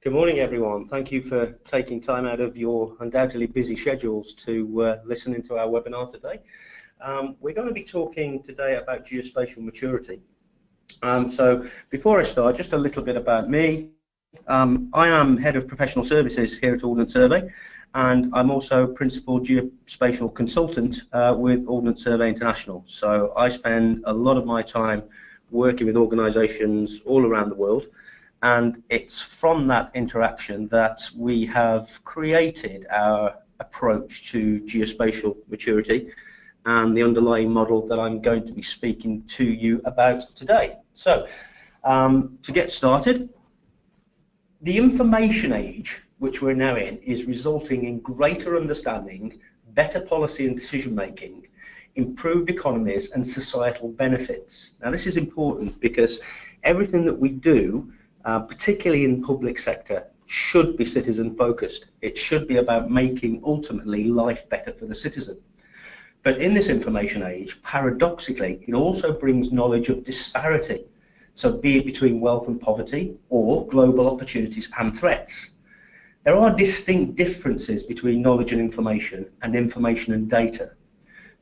Good morning, everyone. Thank you for taking time out of your undoubtedly busy schedules to listen into our webinar today. We're going to be talking today about geospatial maturity. So before I start, just a little bit about me. I am Head of Professional Services here at Ordnance Survey, and I'm also Principal Geospatial Consultant with Ordnance Survey International. So I spend a lot of my time working with organisations all around the world, and it's from that interaction that we have created our approach to geospatial maturity and the underlying model that I'm going to be speaking to you about today. So, to get started, the information age, which we're now in, is resulting in greater understanding, better policy and decision making, improved economies and societal benefits. Now this is important because everything that we do, particularly in the public sector, should be citizen focused. It should be about making ultimately life better for the citizen. But in this information age, paradoxically, it also brings knowledge of disparity. So be it between wealth and poverty or global opportunities and threats. There are distinct differences between knowledge and information and data.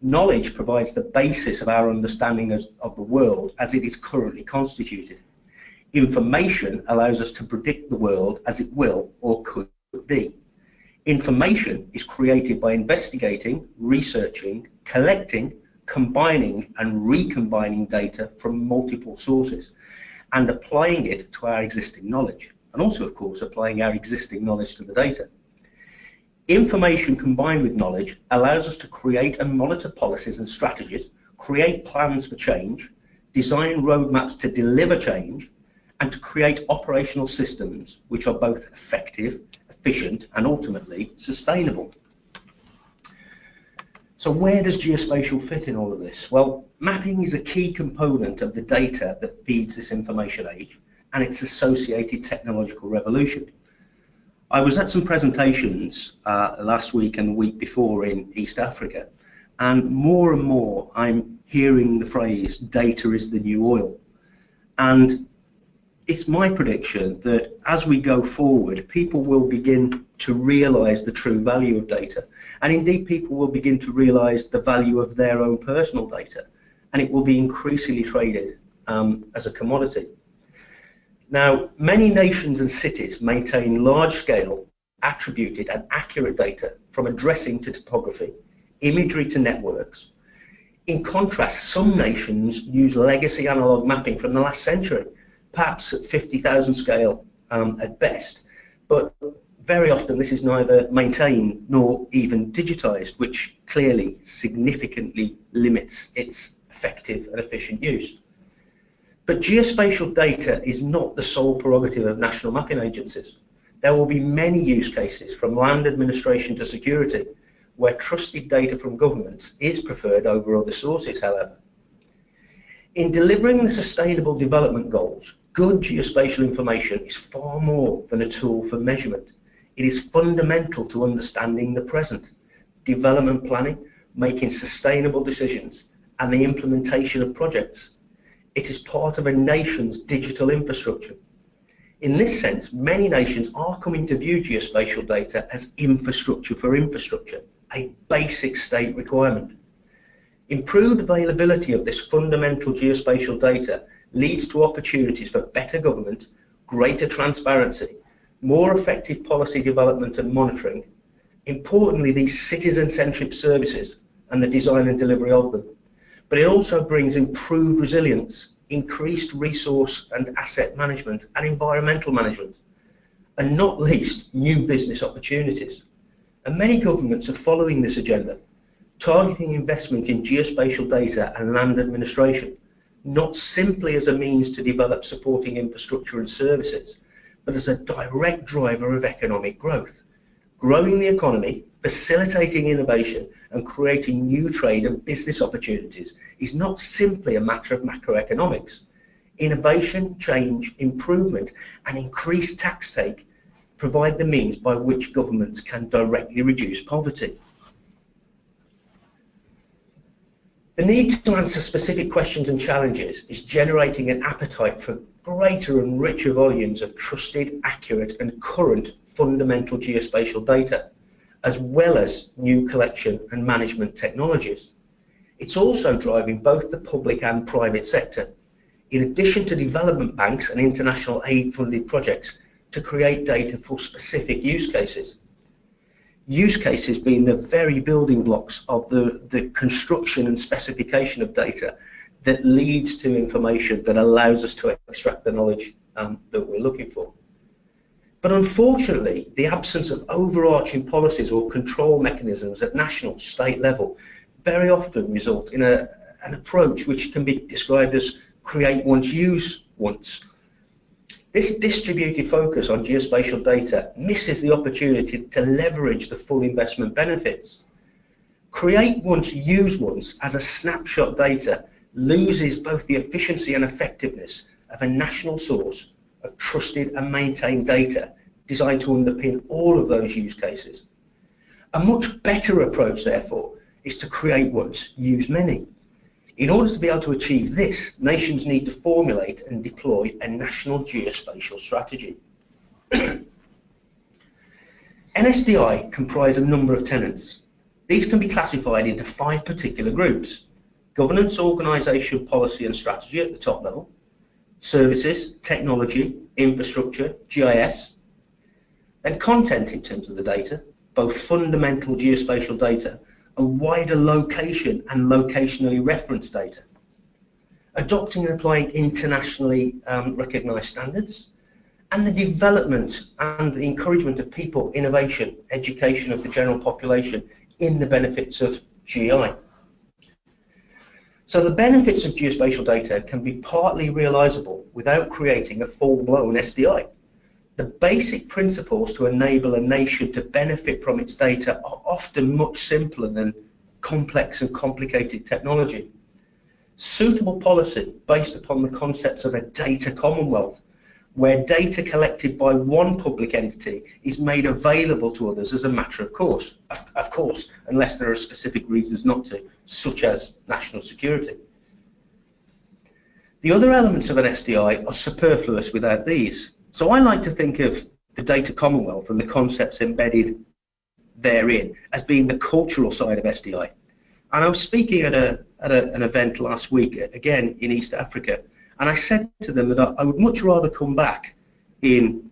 Knowledge provides the basis of our understanding of the world as it is currently constituted. Information allows us to predict the world as it will or could be. Information is created by investigating, researching, collecting, combining and recombining data from multiple sources and applying it to our existing knowledge, and also of course applying our existing knowledge to the data. Information combined with knowledge allows us to create and monitor policies and strategies, create plans for change, design roadmaps to deliver change, and to create operational systems which are both effective, efficient, and ultimately sustainable. So where does geospatial fit in all of this? Well, mapping is a key component of the data that feeds this information age and its associated technological revolution. I was at some presentations last week and the week before in East Africa, and more I'm hearing the phrase, data is the new oil. And it's my prediction that as we go forward, people will begin to realise the true value of data. And indeed, people will begin to realise the value of their own personal data. And it will be increasingly traded as a commodity. Now, many nations and cities maintain large-scale, attributed and accurate data from addressing to topography, imagery to networks. In contrast, some nations use legacy analogue mapping from the last century, perhaps at 50,000 scale at best, but very often this is neither maintained nor even digitized, which clearly significantly limits its effective and efficient use. But geospatial data is not the sole prerogative of national mapping agencies. There will be many use cases, from land administration to security, where trusted data from governments is preferred over other sources, however. In delivering the Sustainable Development Goals, good geospatial information is far more than a tool for measurement. It is fundamental to understanding the present, development planning, making sustainable decisions, and the implementation of projects. It is part of a nation's digital infrastructure. In this sense, many nations are coming to view geospatial data as infrastructure for infrastructure, a basic state requirement. Improved availability of this fundamental geospatial data leads to opportunities for better government, greater transparency, more effective policy development and monitoring, importantly these citizen-centric services and the design and delivery of them. But it also brings improved resilience, increased resource and asset management and environmental management, and not least new business opportunities. And many governments are following this agenda, targeting investment in geospatial data and land administration, not simply as a means to develop supporting infrastructure and services, but as a direct driver of economic growth. Growing the economy, facilitating innovation and creating new trade and business opportunities is not simply a matter of macroeconomics. Innovation, change, improvement and increased tax take provide the means by which governments can directly reduce poverty. The need to answer specific questions and challenges is generating an appetite for greater and richer volumes of trusted, accurate and current fundamental geospatial data, as well as new collection and management technologies. It's also driving both the public and private sector, in addition to development banks and international aid-funded projects, to create data for specific use cases. Use cases being the very building blocks of the construction and specification of data that leads to information that allows us to extract the knowledge that we're looking for. But unfortunately, the absence of overarching policies or control mechanisms at national, state level very often result in an approach which can be described as create once, use once. This distributed focus on geospatial data misses the opportunity to leverage the full investment benefits. Create once, use once as a snapshot data loses both the efficiency and effectiveness of a national source of trusted and maintained data designed to underpin all of those use cases. A much better approach, therefore, is to create once, use many. In order to be able to achieve this, nations need to formulate and deploy a national geospatial strategy. NSDI comprise a number of tenets. These can be classified into 5 particular groups: governance, organisation, policy and strategy at the top level, services, technology, infrastructure, GIS, then content in terms of the data, both fundamental geospatial data and wider location and locationally referenced data, adopting and applying internationally recognised standards, and the development and the encouragement of people, innovation, education of the general population in the benefits of GI. So the benefits of geospatial data can be partly realisable without creating a full-blown SDI. The basic principles to enable a nation to benefit from its data are often much simpler than complex and complicated technology. Suitable policy based upon the concepts of a data commonwealth, where data collected by one public entity is made available to others as a matter of course, unless there are specific reasons not to, such as national security. The other elements of an SDI are superfluous without these. So I like to think of the data commonwealth and the concepts embedded therein as being the cultural side of SDI. And I was speaking at an event last week, again in East Africa, and I said to them that I would much rather come back in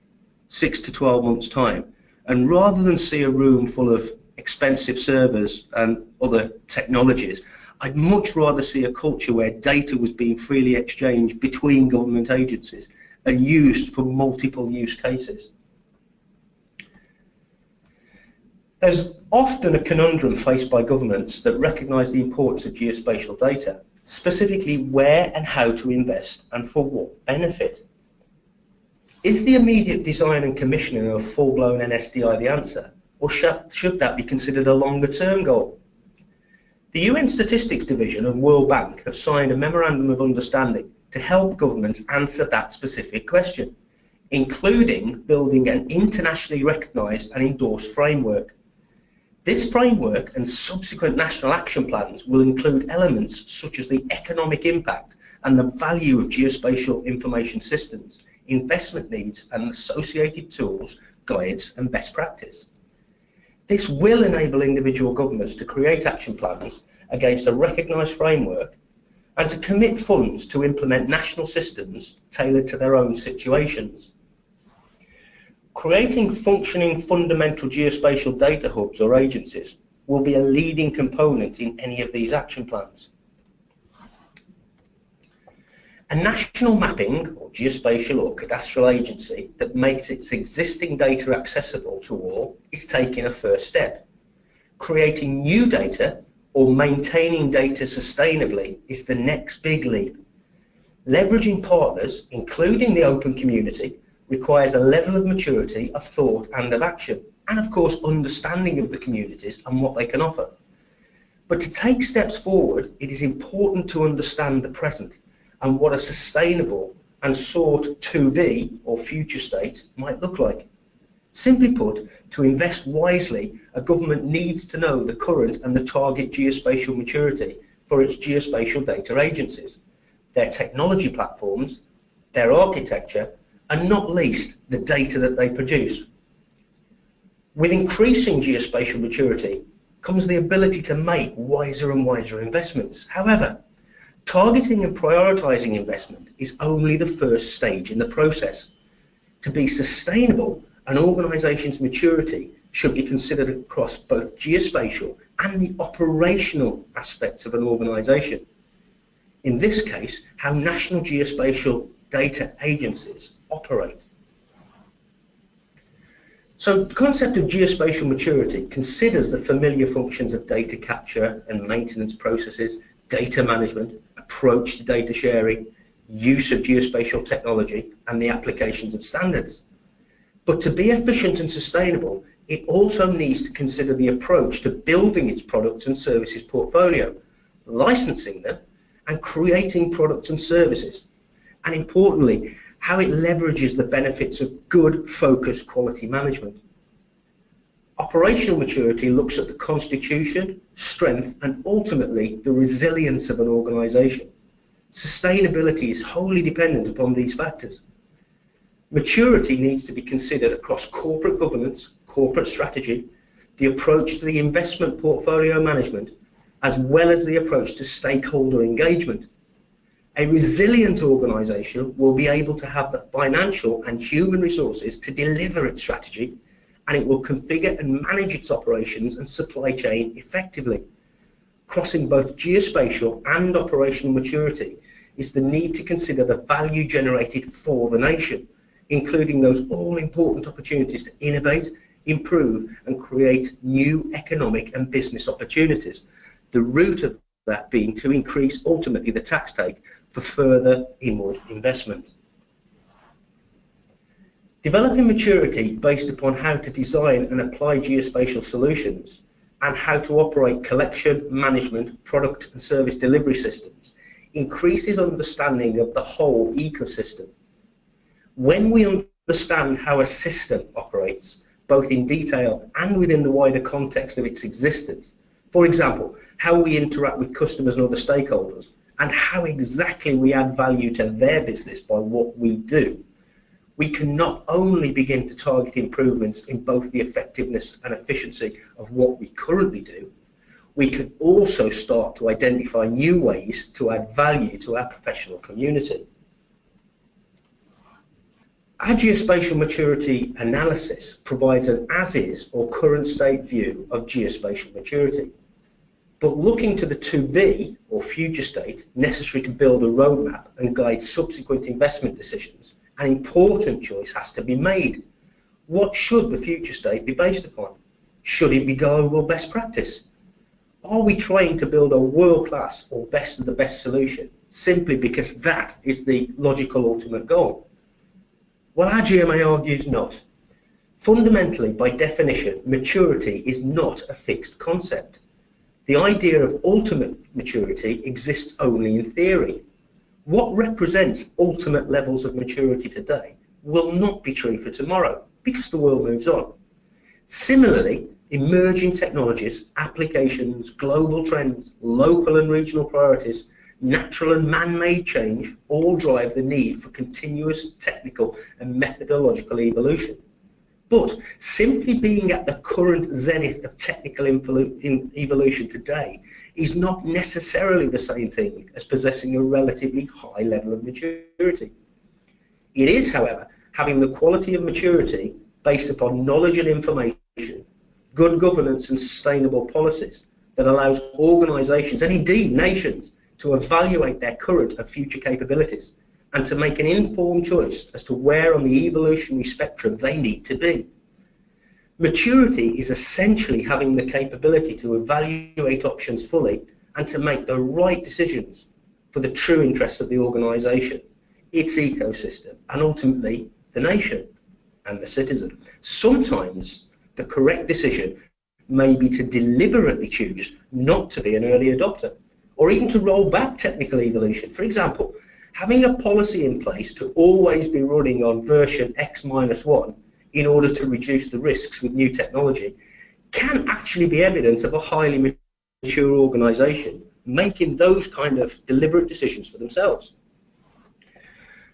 6 to 12 months' time, and rather than see a room full of expensive servers and other technologies, I'd much rather see a culture where data was being freely exchanged between government agencies and used for multiple use cases. There's often a conundrum faced by governments that recognise the importance of geospatial data, specifically where and how to invest and for what benefit. Is the immediate design and commissioning of a full-blown NSDI the answer, or should that be considered a longer-term goal? The UN Statistics Division and World Bank have signed a Memorandum of Understanding to help governments answer that specific question, including building an internationally recognised and endorsed framework. This framework and subsequent national action plans will include elements such as the economic impact and the value of geospatial information systems, investment needs and associated tools, guides and best practice. This will enable individual governments to create action plans against a recognised framework and to commit funds to implement national systems tailored to their own situations. Creating functioning fundamental geospatial data hubs or agencies will be a leading component in any of these action plans. A national mapping or geospatial or cadastral agency that makes its existing data accessible to all is taking a first step. Creating new data or maintaining data sustainably is the next big leap. Leveraging partners, including the open community, requires a level of maturity of thought and of action, and of course understanding of the communities and what they can offer. But to take steps forward, it is important to understand the present and what a sustainable and sought to be or future state might look like. Simply put, to invest wisely, a government needs to know the current and the target geospatial maturity for its geospatial data agencies, their technology platforms, their architecture, and not least the data that they produce. With increasing geospatial maturity comes the ability to make wiser and wiser investments. However, targeting and prioritizing investment is only the first stage in the process. To be sustainable, an organization's maturity should be considered across both geospatial and the operational aspects of an organization. In this case, how national geospatial data agencies operate. So the concept of geospatial maturity considers the familiar functions of data capture and maintenance processes, data management, approach to data sharing, use of geospatial technology, and the applications of standards. But to be efficient and sustainable, it also needs to consider the approach to building its products and services portfolio, licensing them, and creating products and services. And importantly, how it leverages the benefits of good, focused quality management. Operational maturity looks at the constitution, strength, and ultimately the resilience of an organization. Sustainability is wholly dependent upon these factors. Maturity needs to be considered across corporate governance, corporate strategy, the approach to the investment portfolio management, as well as the approach to stakeholder engagement. A resilient organization will be able to have the financial and human resources to deliver its strategy, and it will configure and manage its operations and supply chain effectively. Crossing both geospatial and operational maturity is the need to consider the value generated for the nation, including those all-important opportunities to innovate, improve, and create new economic and business opportunities. The root of that being to increase ultimately the tax take for further inward investment. Developing maturity based upon how to design and apply geospatial solutions and how to operate collection, management, product and service delivery systems increases understanding of the whole ecosystem. When we understand how a system operates, both in detail and within the wider context of its existence, for example, how we interact with customers and other stakeholders, and how exactly we add value to their business by what we do, we can not only begin to target improvements in both the effectiveness and efficiency of what we currently do, we can also start to identify new ways to add value to our professional community. Our geospatial maturity analysis provides an as-is or current state view of geospatial maturity. But looking to the to-be or future state necessary to build a roadmap and guide subsequent investment decisions, an important choice has to be made. What should the future state be based upon? Should it be global best practice? Are we trying to build a world-class or best of the best solution simply because that is the logical ultimate goal? Well, our GMA argues not. Fundamentally, by definition, maturity is not a fixed concept. The idea of ultimate maturity exists only in theory. What represents ultimate levels of maturity today will not be true for tomorrow because the world moves on. Similarly, emerging technologies, applications, global trends, local and regional priorities, natural and man-made change all drive the need for continuous technical and methodological evolution. But simply being at the current zenith of technical evolution today is not necessarily the same thing as possessing a relatively high level of maturity. It is, however, having the quality of maturity based upon knowledge and information, good governance and sustainable policies that allows organisations and indeed nations to evaluate their current and future capabilities and to make an informed choice as to where on the evolutionary spectrum they need to be. Maturity is essentially having the capability to evaluate options fully and to make the right decisions for the true interests of the organisation, its ecosystem, and ultimately the nation and the citizen. Sometimes the correct decision may be to deliberately choose not to be an early adopter, or even to roll back technical evolution. For example, having a policy in place to always be running on version X-1 in order to reduce the risks with new technology can actually be evidence of a highly mature organisation making those kind of deliberate decisions for themselves.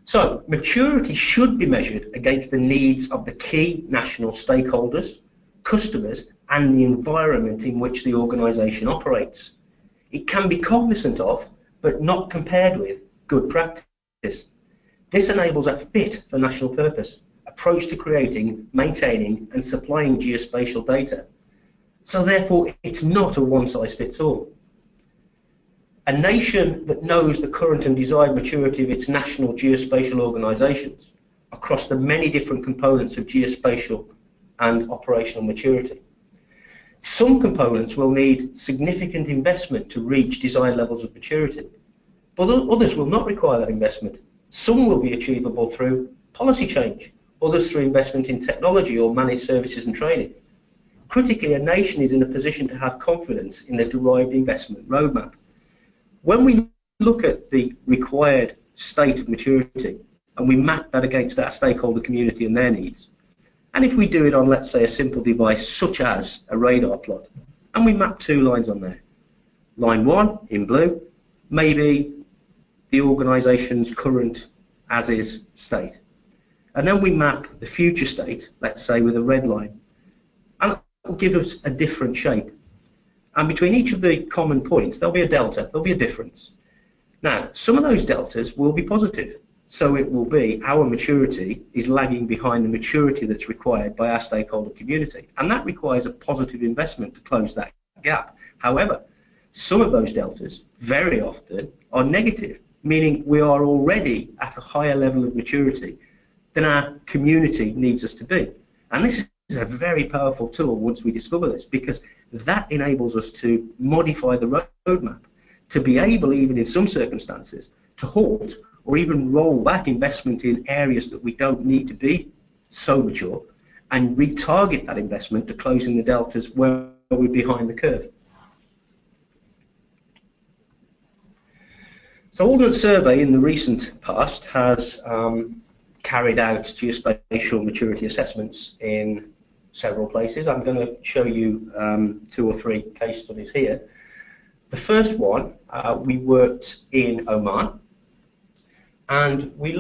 So maturity should be measured against the needs of the key national stakeholders, customers, and the environment in which the organisation operates. It can be cognizant of, but not compared with, good practice. This enables a fit for national purpose approach to creating, maintaining, and supplying geospatial data. So therefore, it's not a one-size-fits-all. A nation that knows the current and desired maturity of its national geospatial organisations across the many different components of geospatial and operational maturity. Some components will need significant investment to reach desired levels of maturity, but others will not require that investment. Some will be achievable through policy change, others through investment in technology or managed services and training. Critically, a nation is in a position to have confidence in the derived investment roadmap. When we look at the required state of maturity and we map that against our stakeholder community and their needs, and if we do it on, let's say, a simple device such as a radar plot, and we map 2 lines on there, line 1 in blue, maybe the organisation's current as-is state, and then we map the future state, let's say with a red line, and that will give us a different shape. And between each of the common points, there'll be a delta, there'll be a difference. Now, some of those deltas will be positive. So it will be our maturity is lagging behind the maturity that's required by our stakeholder community. And that requires a positive investment to close that gap. However, some of those deltas, very often, are negative, meaning we are already at a higher level of maturity than our community needs us to be. And this is a very powerful tool once we discover this, because that enables us to modify the roadmap to be able, even in some circumstances, to halt or even roll back investment in areas that we don't need to be so mature and retarget that investment to closing the deltas where we're behind the curve. So Ordnance Survey in the recent past has carried out geospatial maturity assessments in several places. I'm going to show you 2 or 3 case studies here. The first one, we worked in Oman, and we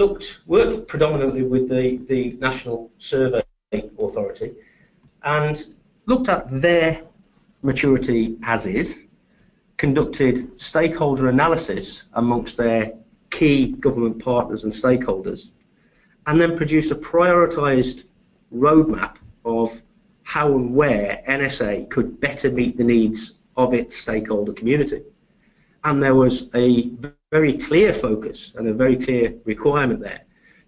worked predominantly with the National Survey Authority and looked at their maturity as is, conducted stakeholder analysis amongst their key government partners and stakeholders, and then produced a prioritised roadmap of how and where NSA could better meet the needs of its stakeholder community. And there was a very clear focus and a very clear requirement there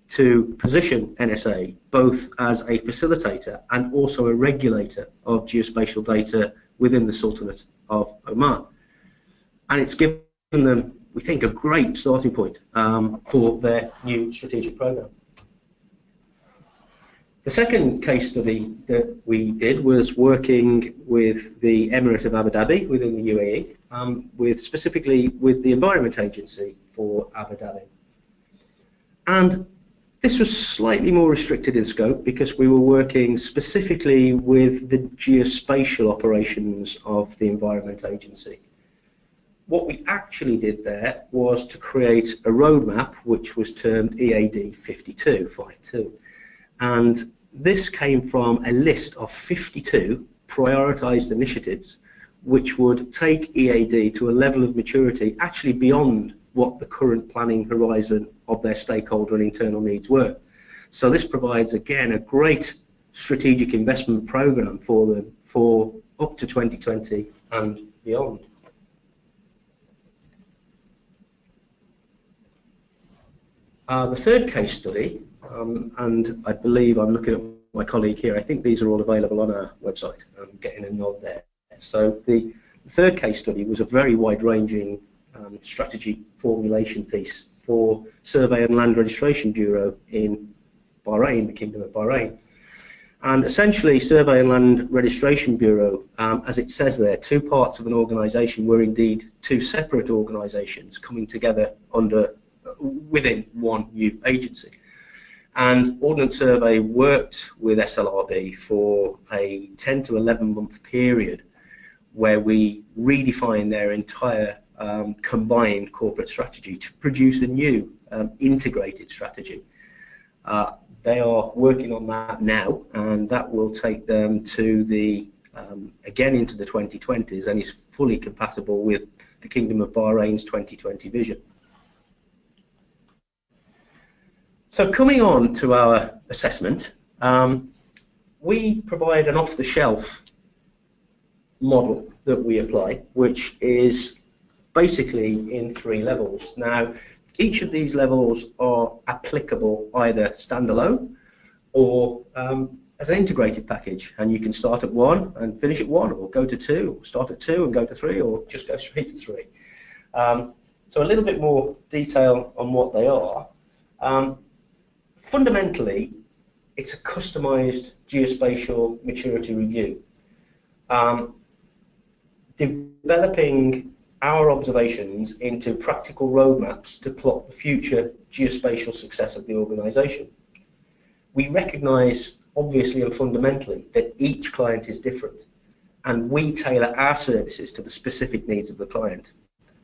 to position NSA both as a facilitator and also a regulator of geospatial data within the Sultanate of Oman. And it's given them, we think, a great starting point for their new strategic program. The second case study that we did was working with the Emirate of Abu Dhabi within the UAE, specifically with the Environment Agency for Abu Dhabi. And this was slightly more restricted in scope because we were working specifically with the geospatial operations of the Environment Agency. What we actually did there was to create a roadmap which was termed EAD 52. And this came from a list of 52 prioritised initiatives which would take EAD to a level of maturity actually beyond what the current planning horizon of their stakeholder and internal needs were. So this provides, again, a great strategic investment programme for them for up to 2020 and beyond. The third case study, and I believe I'm looking at my colleague here, I think these are all available on our website. I'm getting a nod there. So the third case study was a very wide-ranging strategy formulation piece for Survey and Land Registration Bureau in Bahrain, the Kingdom of Bahrain. And essentially, Survey and Land Registration Bureau, as it says there, 2 parts of an organisation were indeed 2 separate organisations coming together within one new agency. And Ordnance Survey worked with SLRB for a 10 to 11 month period where we redefined their entire combined corporate strategy to produce a new integrated strategy. They are working on that now, and that will take them to the again into the 2020s, and is fully compatible with the Kingdom of Bahrain's 2020 vision. So coming on to our assessment, we provide an off-the-shelf model that we apply, which is basically in 3 levels. Now, each of these levels are applicable either standalone or as an integrated package, and you can start at 1 and finish at 1, or go to 2, or start at 2 and go to 3, or just go straight to 3. So a little bit more detail on what they are. Fundamentally, it's a customized geospatial maturity review, developing our observations into practical roadmaps to plot the future geospatial success of the organization. We recognize, obviously and fundamentally, that each client is different, and we tailor our services to the specific needs of the client.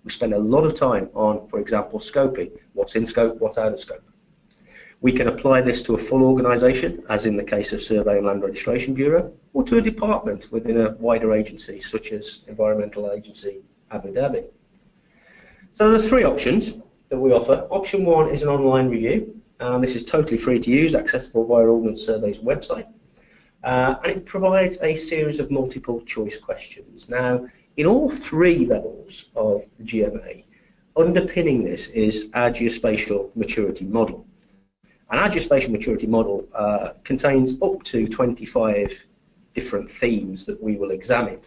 We spend a lot of time on, for example, scoping, what's in scope, what's out of scope. We can apply this to a full organisation, as in the case of Survey and Land Registration Bureau, or to a department within a wider agency, such as Environmental Agency Abu Dhabi. So there's 3 options that we offer. Option 1 is an online review, and this is totally free to use, accessible via Ordnance Survey's website, and it provides a series of multiple choice questions. Now, in all 3 levels of the GMA, underpinning this is our geospatial maturity model. And our geospatial maturity model contains up to 25 different themes that we will examine.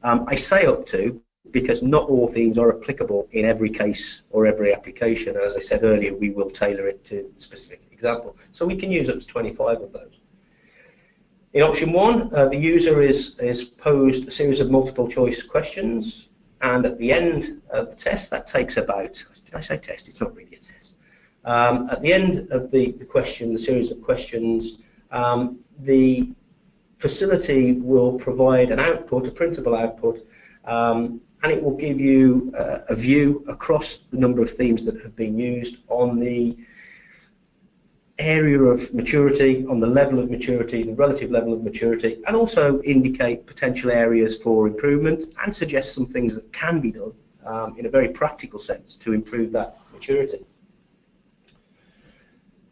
I say up to because not all themes are applicable in every case or every application. As I said earlier, we will tailor it to a specific example. So we can use up to 25 of those. In option 1, the user is posed a series of multiple choice questions, and at the end of the test, that takes about, did I say test? It's not really a test. At the end of the series of questions, the facility will provide an output, a printable output, and it will give you a view across the number of themes that have been used on the area of maturity, on the level of maturity, the relative level of maturity, and also indicate potential areas for improvement and suggest some things that can be done in a very practical sense to improve that maturity.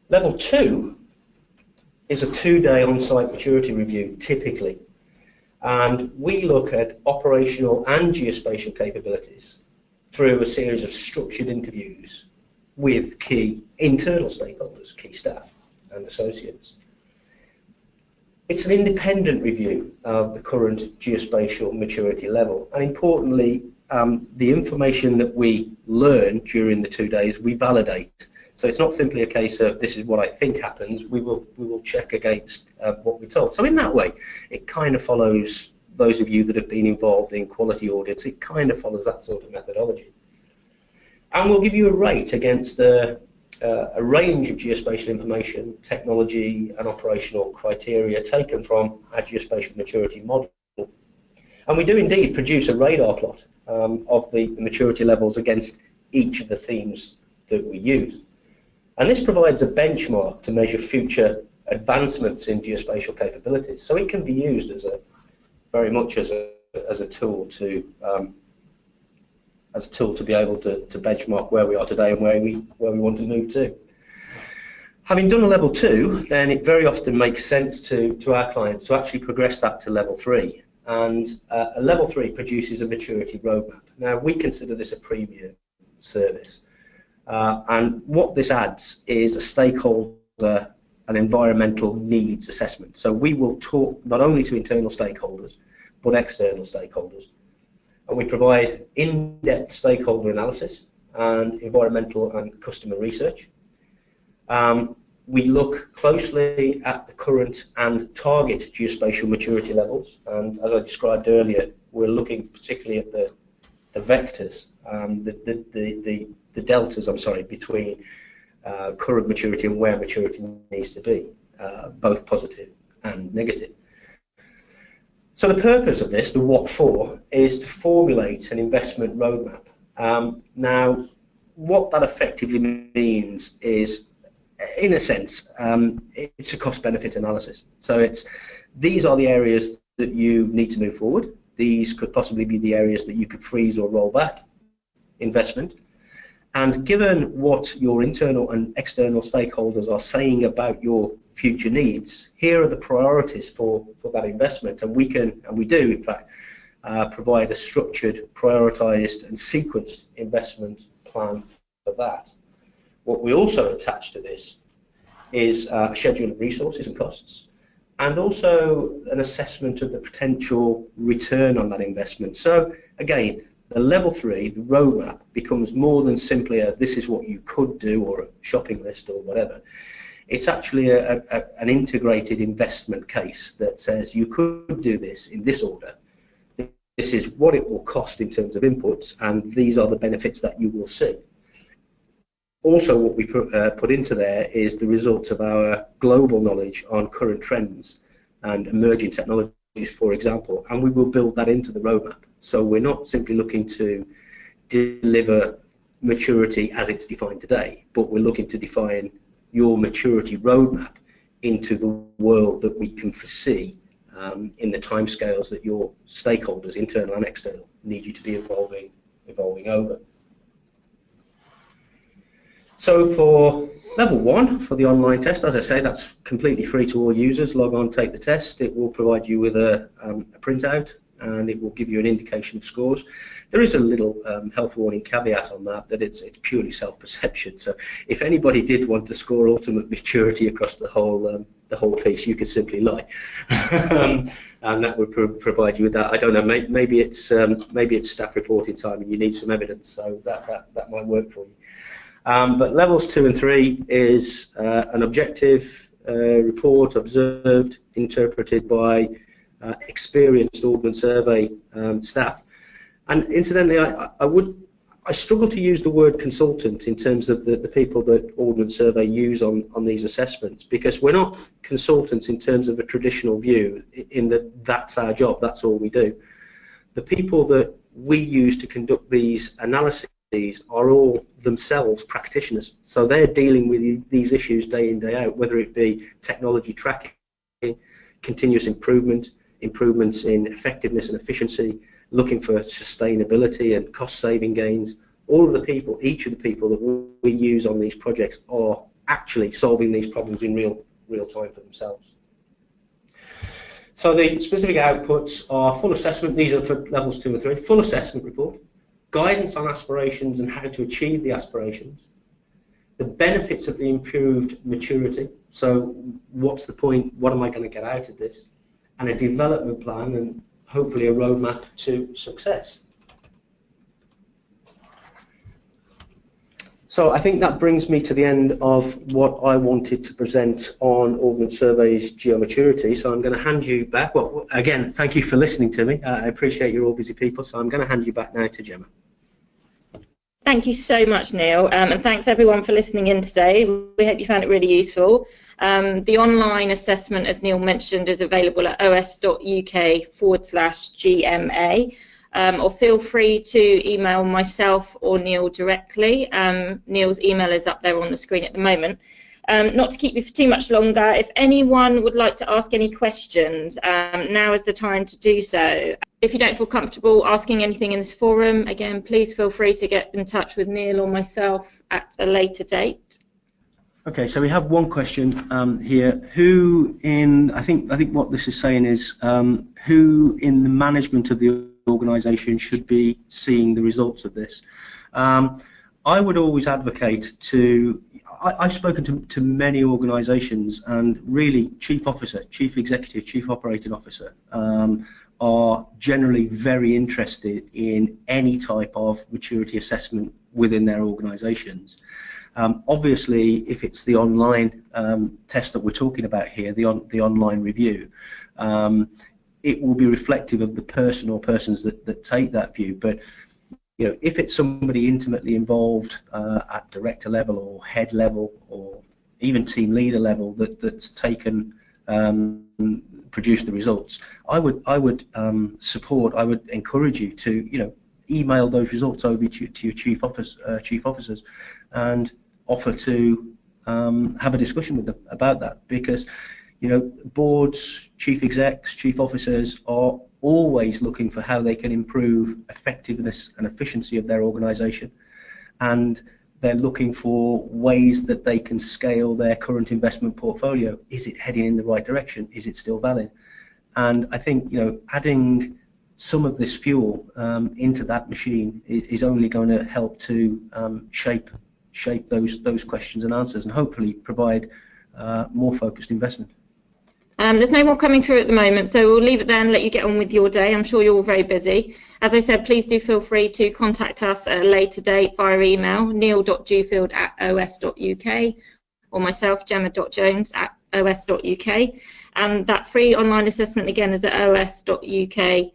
Level 2 is a 2-day on-site maturity review, typically, and we look at operational and geospatial capabilities through a series of structured interviews with key internal stakeholders, key staff and associates. It's an independent review of the current geospatial maturity level, and importantly, the information that we learn during the 2 days we validate. So it's not simply a case of this is what I think happens. We will check against what we're told. So in that way, it kind of follows, those of you that have been involved in quality audits, it kind of follows that sort of methodology. And we'll give you a rate against a range of geospatial information, technology and operational criteria taken from our geospatial maturity model. And we do indeed produce a radar plot of the maturity levels against each of the themes that we use. And this provides a benchmark to measure future advancements in geospatial capabilities. So it can be used as very much as a tool to be able to benchmark where we are today and where we want to move to. Having done a level 2, then it very often makes sense to our clients to actually progress that to level 3. And a level 3 produces a maturity roadmap. Now, we consider this a premium service. And what this adds is a stakeholder and environmental needs assessment. So we will talk not only to internal stakeholders, but external stakeholders. And we provide in-depth stakeholder analysis and environmental and customer research. We look closely at the current and target geospatial maturity levels, and as I described earlier, we're looking particularly at the vectors, the deltas, between current maturity and where maturity needs to be, both positive and negative. So the purpose of this, the what for, is to formulate an investment roadmap Now, what that effectively means is, in a sense, it's a cost-benefit analysis. So these are the areas that you need to move forward. These could possibly be the areas that you could freeze or roll back investment. And given what your internal and external stakeholders are saying about your future needs, here are the priorities for that investment. And we do, in fact, provide a structured, prioritized and sequenced investment plan for that. What we also attach to this is a schedule of resources and costs, and also an assessment of the potential return on that investment. So again, the level 3, the roadmap, becomes more than simply this is what you could do, or a shopping list or whatever. It's actually an integrated investment case that says you could do this in this order. This is what it will cost in terms of inputs, and these are the benefits that you will see. Also, what we put into there is the result of our global knowledge on current trends and emerging technologies, for example, and we will build that into the roadmap. So we're not simply looking to deliver maturity as it's defined today, but we're looking to define your maturity roadmap into the world that we can foresee in the timescales that your stakeholders, internal and external, need you to be evolving over. So for level 1, for the online test, as I say, that's completely free to all users. Log on, take the test. It will provide you with a printout, and it will give you an indication of scores. There is a little health warning caveat on that it's purely self-perception. So if anybody did want to score ultimate maturity across the whole piece, you could simply lie, and that would provide you with that. I don't know. Maybe it's staff reporting time, and you need some evidence, so that might work for you. But levels 2 and 3 is an objective report, observed, interpreted by experienced Ordnance Survey staff. And incidentally, I struggle to use the word consultant in terms of the people that Ordnance Survey use on these assessments, because we're not consultants in terms of a traditional view, in that that's our job, that's all we do. The people that we use to conduct these analyses are all themselves practitioners, so they're dealing with these issues day in, day out, whether it be technology tracking, continuous improvements in effectiveness and efficiency, looking for sustainability and cost-saving gains. All of the people, each of the people that we use on these projects are actually solving these problems in real time for themselves. So the specific outputs are full assessment. These are for levels 2 and 3. Full assessment report, guidance on aspirations and how to achieve the aspirations, the benefits of the improved maturity, so what's the point, what am I going to get out of this, and a development plan, and hopefully a roadmap to success. So I think that brings me to the end of what I wanted to present on Ordnance Survey's geomaturity. So I'm going to hand you back. Well, again, thank you for listening to me. I appreciate you're all busy people, so I'm going to hand you back now to Gemma. Thank you so much, Neil, and thanks everyone for listening in today. We hope you found it really useful. The online assessment, as Neil mentioned, is available at os.uk/GMA, or feel free to email myself or Neil directly. Neil's email is up there on the screen at the moment. Not to keep you for too much longer, if anyone would like to ask any questions, now is the time to do so. If you don't feel comfortable asking anything in this forum, again, please feel free to get in touch with Neil or myself at a later date. Okay, so we have one question here. Who in, I think what this is saying is, who in the management of the organisation should be seeing the results of this? I would always advocate to, I've spoken to many organisations, and really chief officer, chief executive, chief operating officer are generally very interested in any type of maturity assessment within their organisations. Obviously, if it's the online test that we're talking about here, the online review, it will be reflective of the person or persons that take that view. But you know, if it's somebody intimately involved at director level or head level or even team leader level that's taken produced the results, I would support, I would encourage you to, you know, email those results over to your chief officers and offer to have a discussion with them about that, because boards, chief execs, chief officers are always looking for how they can improve effectiveness and efficiency of their organisation, and they're looking for ways that they can scale their current investment portfolio. Is it heading in the right direction? Is it still valid? And I think adding some of this fuel into that machine is only going to help to shape those questions and answers, and hopefully provide more focused investment. There's no more coming through at the moment, so we'll leave it there and let you get on with your day. I'm sure you're all very busy. As I said, please do feel free to contact us at a later date via email, neil.dewfield@os.uk, or myself, gemma.jones@os.uk. And that free online assessment again is at os.uk/GMA.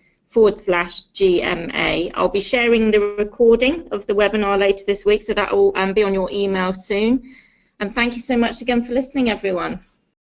I'll be sharing the recording of the webinar later this week, so that will be on your email soon. And thank you so much again for listening, everyone.